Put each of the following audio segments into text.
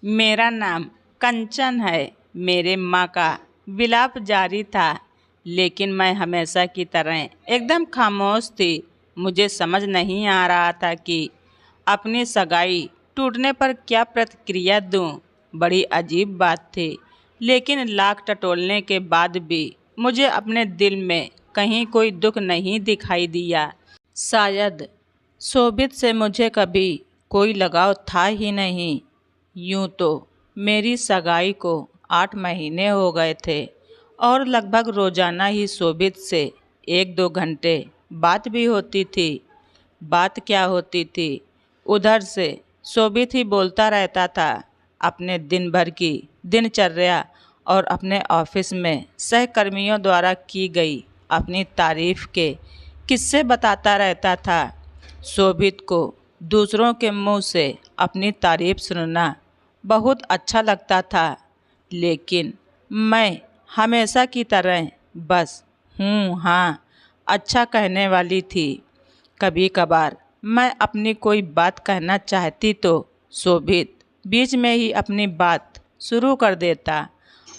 मेरा नाम कंचन है। मेरे माँ का विलाप जारी था, लेकिन मैं हमेशा की तरह एकदम खामोश थी। मुझे समझ नहीं आ रहा था कि अपनी सगाई टूटने पर क्या प्रतिक्रिया दूं। बड़ी अजीब बात थी, लेकिन लाख टटोलने के बाद भी मुझे अपने दिल में कहीं कोई दुख नहीं दिखाई दिया। शायद शोभित से मुझे कभी कोई लगाव था ही नहीं। यूं तो मेरी सगाई को 8 महीने हो गए थे और लगभग रोजाना ही शोभित से 1-2 घंटे बात भी होती थी। बात क्या होती थी, उधर से शोभित ही बोलता रहता था। अपने दिन भर की दिनचर्या और अपने ऑफिस में सहकर्मियों द्वारा की गई अपनी तारीफ के किस्से बताता रहता था। शोभित को दूसरों के मुंह से अपनी तारीफ सुनना बहुत अच्छा लगता था, लेकिन मैं हमेशा की तरह बस हूँ हाँ अच्छा कहने वाली थी। कभी कभार मैं अपनी कोई बात कहना चाहती तो शोभित बीच में ही अपनी बात शुरू कर देता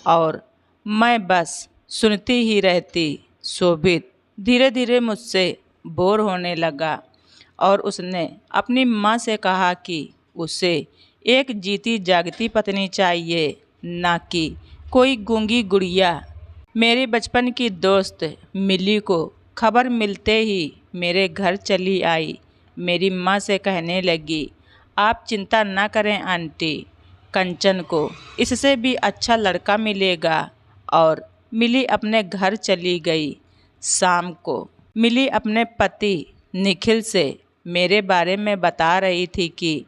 और मैं बस सुनती ही रहती। शोभित धीरे धीरे मुझसे बोर होने लगा और उसने अपनी माँ से कहा कि उसे एक जीती जागती पत्नी चाहिए, ना कि कोई गूंगी गुड़िया। मेरी बचपन की दोस्त मिली को खबर मिलते ही मेरे घर चली आई। मेरी माँ से कहने लगी, आप चिंता ना करें आंटी, कंचन को इससे भी अच्छा लड़का मिलेगा। और मिली अपने घर चली गई। शाम को मिली अपने पति निखिल से मेरे बारे में बता रही थी कि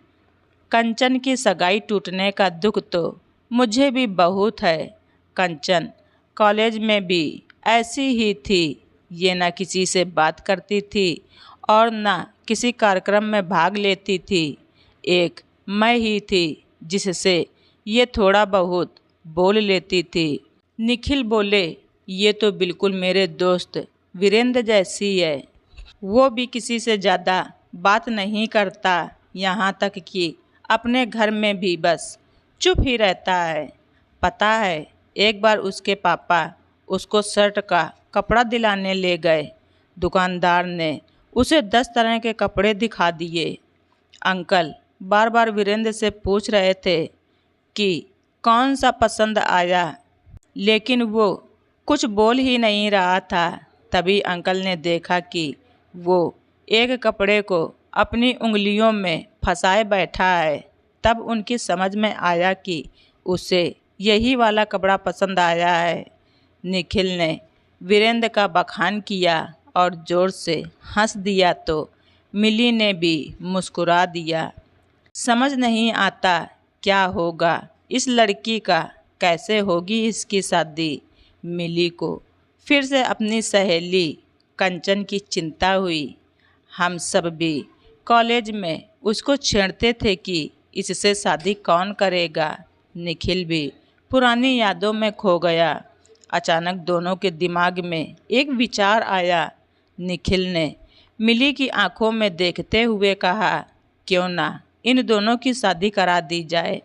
कंचन की सगाई टूटने का दुख तो मुझे भी बहुत है। कंचन कॉलेज में भी ऐसी ही थी। ये ना किसी से बात करती थी और ना किसी कार्यक्रम में भाग लेती थी। एक मैं ही थी जिससे ये थोड़ा बहुत बोल लेती थी। निखिल बोले, ये तो बिल्कुल मेरे दोस्त वीरेंद्र जैसी है। वो भी किसी से ज़्यादा बात नहीं करता, यहाँ तक कि अपने घर में भी बस चुप ही रहता है। पता है, एक बार उसके पापा उसको शर्ट का कपड़ा दिलाने ले गए। दुकानदार ने उसे 10 तरह के कपड़े दिखा दिए। अंकल बार बार वीरेंद्र से पूछ रहे थे कि कौन सा पसंद आया, लेकिन वो कुछ बोल ही नहीं रहा था। तभी अंकल ने देखा कि वो एक कपड़े को अपनी उंगलियों में फंसाए बैठा है। तब उनकी समझ में आया कि उसे यही वाला कपड़ा पसंद आया है। निखिल ने वीरेंद्र का बखान किया और ज़ोर से हंस दिया तो मिली ने भी मुस्कुरा दिया। समझ नहीं आता क्या होगा इस लड़की का, कैसे होगी इसकी शादी। मिली को फिर से अपनी सहेली कंचन की चिंता हुई। हम सब भी कॉलेज में उसको छेड़ते थे कि इससे शादी कौन करेगा। निखिल भी पुरानी यादों में खो गया। अचानक दोनों के दिमाग में एक विचार आया। निखिल ने मिली की आंखों में देखते हुए कहा, क्यों ना इन दोनों की शादी करा दी जाए।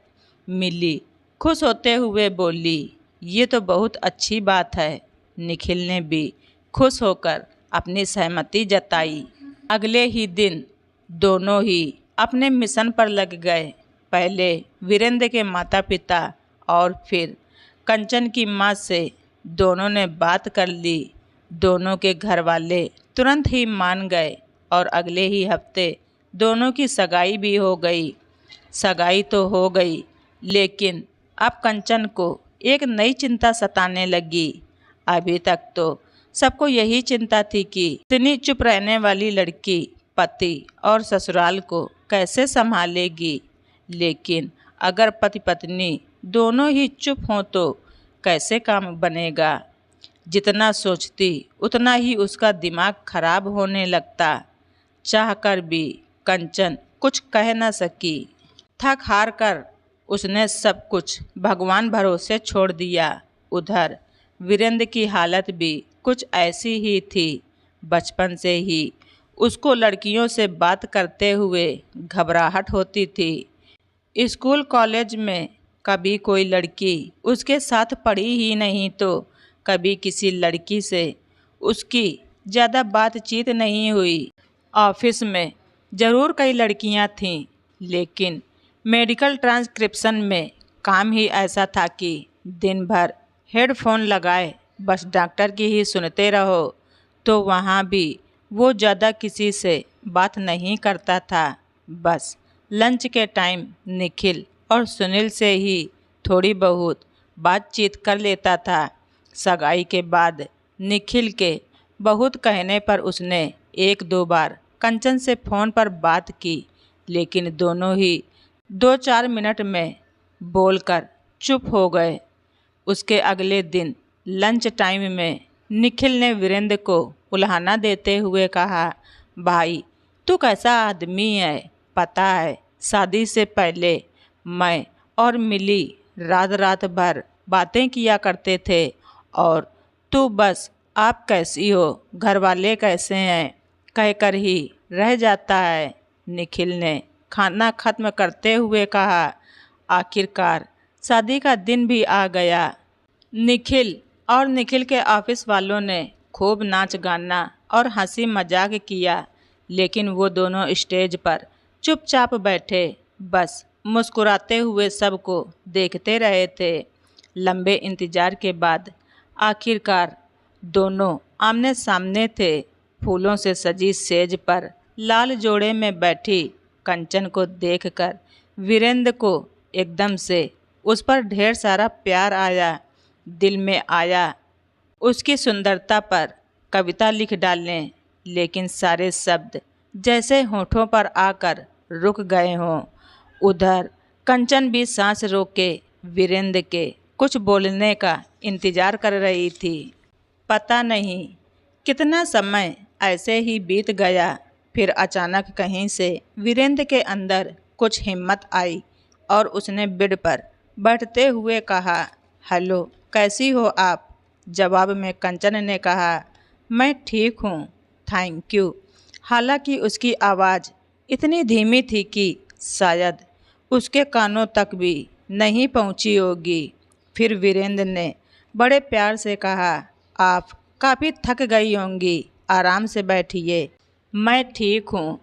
मिली खुश होते हुए बोली, ये तो बहुत अच्छी बात है। निखिल ने भी खुश होकर अपनी सहमति जताई। अगले ही दिन दोनों ही अपने मिशन पर लग गए। पहले वीरेंद्र के माता पिता और फिर कंचन की माँ से दोनों ने बात कर ली। दोनों के घर वाले तुरंत ही मान गए और अगले ही हफ्ते दोनों की सगाई भी हो गई। सगाई तो हो गई, लेकिन अब कंचन को एक नई चिंता सताने लगी। अभी तक तो सबको यही चिंता थी कि इतनी चुप रहने वाली लड़की पति और ससुराल को कैसे संभालेगी। लेकिन अगर पति पत्नी दोनों ही चुप हों तो कैसे काम बनेगा। जितना सोचती उतना ही उसका दिमाग खराब होने लगता। चाहकर भी कंचन कुछ कह न सकी। थक हार कर उसने सब कुछ भगवान भरोसे छोड़ दिया। उधर वीरेंद्र की हालत भी कुछ ऐसी ही थी। बचपन से ही उसको लड़कियों से बात करते हुए घबराहट होती थी। स्कूल कॉलेज में कभी कोई लड़की उसके साथ पड़ी ही नहीं तो कभी किसी लड़की से उसकी ज़्यादा बातचीत नहीं हुई। ऑफिस में ज़रूर कई लड़कियां थीं, लेकिन मेडिकल ट्रांसक्रिप्शन में काम ही ऐसा था कि दिन भर हेडफोन लगाए बस डॉक्टर की ही सुनते रहो। तो वहाँ भी वो ज़्यादा किसी से बात नहीं करता था। बस लंच के टाइम निखिल और सुनील से ही थोड़ी बहुत बातचीत कर लेता था। सगाई के बाद निखिल के बहुत कहने पर उसने एक दो बार कंचन से फ़ोन पर बात की, लेकिन दोनों ही 2-4 मिनट में बोलकर चुप हो गए। उसके अगले दिन लंच टाइम में निखिल ने वीरेंद्र को उल्हाना देते हुए कहा, भाई तू कैसा आदमी है, पता है शादी से पहले मैं और मिली रात रात भर बातें किया करते थे और तू बस आप कैसी हो, घर वाले कैसे हैं कहकर ही रह जाता है। निखिल ने खाना खत्म करते हुए कहा। आखिरकार शादी का दिन भी आ गया। निखिल और निखिल के ऑफिस वालों ने खूब नाच गाना और हंसी मजाक किया, लेकिन वो दोनों स्टेज पर चुपचाप बैठे बस मुस्कुराते हुए सबको देखते रहे थे। लंबे इंतजार के बाद आखिरकार दोनों आमने सामने थे। फूलों से सजी सेज पर लाल जोड़े में बैठी कंचन को देखकर वीरेंद्र को एकदम से उस पर ढेर सारा प्यार आया। दिल में आया उसकी सुंदरता पर कविता लिख डालने, लेकिन सारे शब्द जैसे होठों पर आकर रुक गए हों। उधर कंचन भी सांस रोके वीरेंद्र के कुछ बोलने का इंतजार कर रही थी। पता नहीं कितना समय ऐसे ही बीत गया। फिर अचानक कहीं से वीरेंद्र के अंदर कुछ हिम्मत आई और उसने बेड पर बैठते हुए कहा, हेलो कैसी हो आप। जवाब में कंचन ने कहा, मैं ठीक हूँ, थैंक यू। हालांकि उसकी आवाज़ इतनी धीमी थी कि शायद उसके कानों तक भी नहीं पहुँची होगी। फिर वीरेंद्र ने बड़े प्यार से कहा, आप काफ़ी थक गई होंगी, आराम से बैठिए, मैं ठीक हूँ।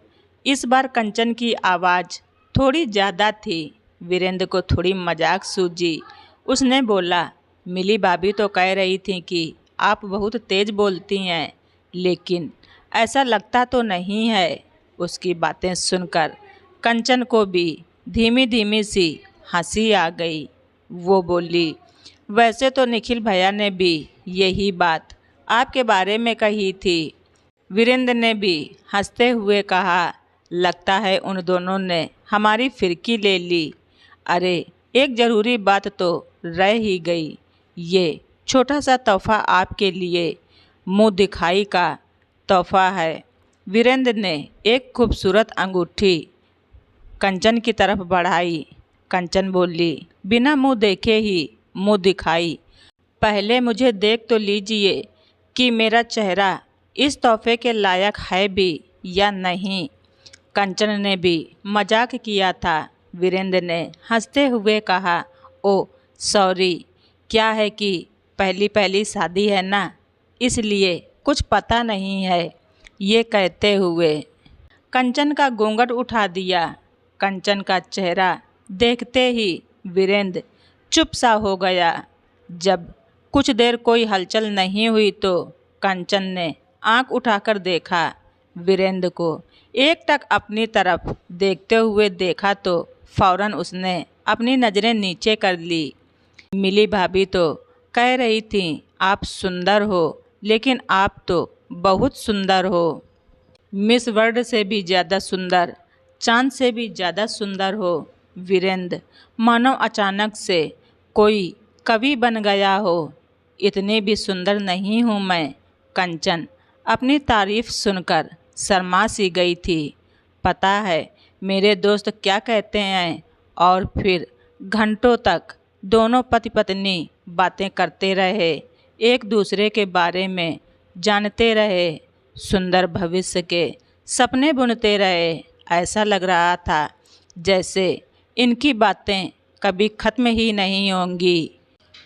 इस बार कंचन की आवाज़ थोड़ी ज़्यादा थी। वीरेंद्र को थोड़ी मजाक सूझी। उसने बोला, मिली भाभी तो कह रही थी कि आप बहुत तेज़ बोलती हैं, लेकिन ऐसा लगता तो नहीं है। उसकी बातें सुनकर कंचन को भी धीमी धीमी सी हंसी आ गई। वो बोली, वैसे तो निखिल भैया ने भी यही बात आपके बारे में कही थी। वीरेंद्र ने भी हंसते हुए कहा, लगता है उन दोनों ने हमारी फिरकी ले ली। अरे एक ज़रूरी बात तो रह ही गई, ये छोटा सा तोहफा आपके लिए, मुँह दिखाई का तोहफा है। वीरेंद्र ने एक खूबसूरत अंगूठी कंचन की तरफ बढ़ाई। कंचन बोली, बिना मुँह देखे ही मुँह दिखाई। पहले मुझे देख तो लीजिए कि मेरा चेहरा इस तोहफे के लायक है भी या नहीं। कंचन ने भी मजाक किया था। वीरेंद्र ने हंसते हुए कहा, ओ सॉरी, क्या है कि पहली पहली शादी है ना, इसलिए कुछ पता नहीं है। ये कहते हुए कंचन का घूंघट उठा दिया। कंचन का चेहरा देखते ही वीरेंद्र चुप सा हो गया। जब कुछ देर कोई हलचल नहीं हुई तो कंचन ने आंख उठाकर देखा। वीरेंद्र को एकटक अपनी तरफ देखते हुए देखा तो फौरन उसने अपनी नज़रें नीचे कर ली। मिली भाभी तो कह रही थी आप सुंदर हो, लेकिन आप तो बहुत सुंदर हो, मिस वर्ल्ड से भी ज़्यादा सुंदर, चांद से भी ज़्यादा सुंदर हो। वीरेंद्र मानो अचानक से कोई कवि बन गया हो। इतनी भी सुंदर नहीं हूँ मैं। कंचन अपनी तारीफ सुनकर शर्मा सी गई थी। पता है मेरे दोस्त क्या कहते हैं। और फिर घंटों तक दोनों पति पत्नी बातें करते रहे, एक दूसरे के बारे में जानते रहे, सुंदर भविष्य के सपने बुनते रहे। ऐसा लग रहा था जैसे इनकी बातें कभी ख़त्म ही नहीं होंगी।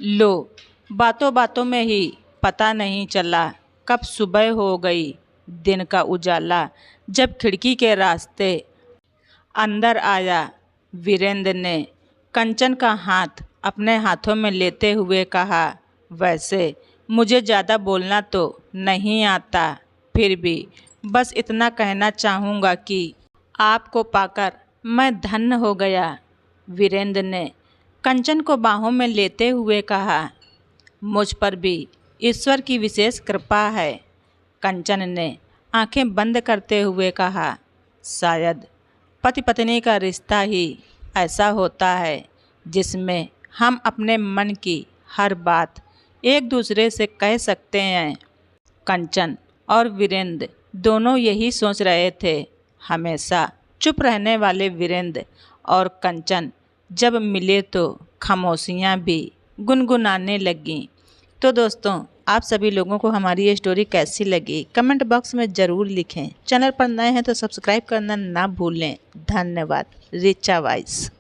लो, बातों बातों में ही पता नहीं चला कब सुबह हो गई। दिन का उजाला जब खिड़की के रास्ते अंदर आया, वीरेंद्र ने कंचन का हाथ अपने हाथों में लेते हुए कहा, वैसे मुझे ज़्यादा बोलना तो नहीं आता, फिर भी बस इतना कहना चाहूँगा कि आपको पाकर मैं धन्य हो गया। वीरेंद्र ने कंचन को बाहों में लेते हुए कहा, मुझ पर भी ईश्वर की विशेष कृपा है। कंचन ने आंखें बंद करते हुए कहा, शायद पति पत्नी का रिश्ता ही ऐसा होता है जिसमें हम अपने मन की हर बात एक दूसरे से कह सकते हैं। कंचन और वीरेंद्र दोनों यही सोच रहे थे। हमेशा चुप रहने वाले वीरेंद्र और कंचन जब मिले तो खामोशियाँ भी गुनगुनाने लगीं। तो दोस्तों, आप सभी लोगों को हमारी ये स्टोरी कैसी लगी कमेंट बॉक्स में ज़रूर लिखें। चैनल पर नए हैं तो सब्सक्राइब करना ना भूलें। धन्यवाद। रिचा वाइस।